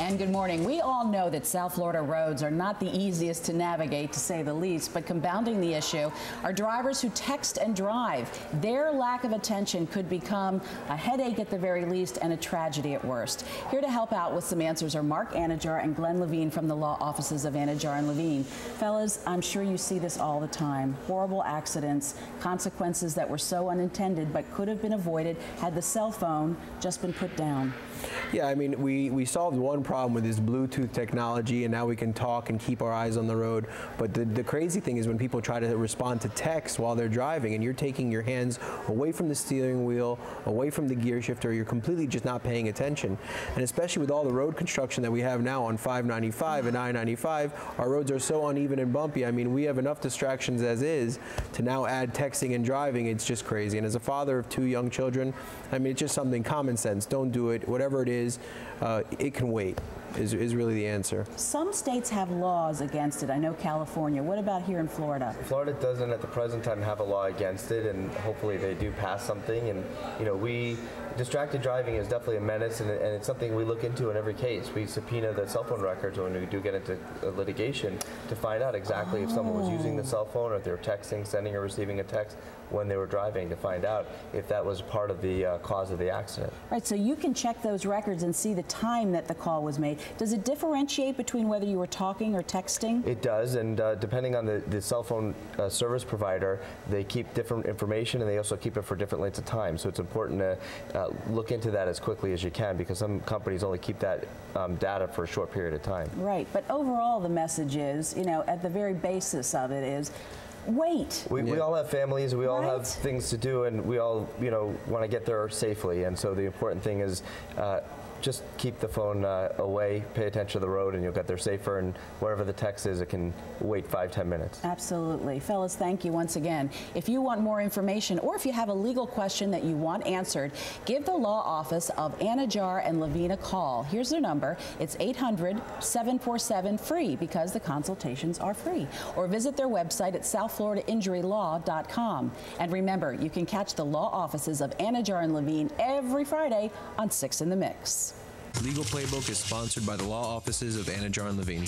And good morning. We all know that South Florida roads are not the easiest to navigate, to say the least, but compounding the issue are drivers who text and drive. Their lack of attention could become a headache at the very least and a tragedy at worst. Here to help out with some answers are Mark Anidjar and Glenn Levine from the law offices of Anidjar and Levine. Fellas, I'm sure you see this all the time. Horrible accidents, consequences that were so unintended but could have been avoided had the cell phone just been put down. Yeah, I mean, we solved one problem with this Bluetooth technology, and now we can talk and keep our eyes on the road. But the crazy thing is when people try to respond to text while they're driving, and you're taking your hands away from the steering wheel, away from the gear shifter, you're completely just not paying attention. And especially with all the road construction that we have now on 595 and I-95, our roads are so uneven and bumpy. I mean, we have enough distractions as is to now add texting and driving. It's just crazy. And as a father of 2 young children, I mean, it's just something common sense. Don't do it. Whatever it is, it can wait, is really the answer. Some states have laws against it. I know California. What about here in Florida? Florida doesn't at the present time have a law against it, and hopefully they do pass something. And you know, distracted driving is definitely a menace, and it's something we look into in every case. We subpoena the cell phone records when we do get into litigation to find out exactly if someone was using the cell phone, or if they were texting, sending or receiving a text when they were driving, to find out if that was part of the cause of the accident. Right, so you can check those records and see the time that the call was made. Does it differentiate between whether you were talking or texting? It does, and depending on the cell phone service provider, they keep different information, and they also keep it for different lengths of time. So it's important to look into that as quickly as you can, because some companies only keep that data for a short period of time. Right, but overall the message is, you know, at the very basis of it is, wait. We all have families, we all have things to do, and we all, you know, want to get there safely. And so the important thing is just keep the phone away, pay attention to the road, and you'll get there safer. And wherever the text is, it can wait 5–10 minutes. Absolutely. Fellas, thank you once again. If you want more information, or if you have a legal question that you want answered, give the law office of Anidjar and Levine a call. Here's their number. It's 800-747-FREE, because the consultations are free. Or visit their website at southfloridainjurylaw.com. And remember, you can catch the law offices of Anidjar and Levine every Friday on 6 in the Mix. Legal Playbook is sponsored by the law offices of Anidjar and Levine.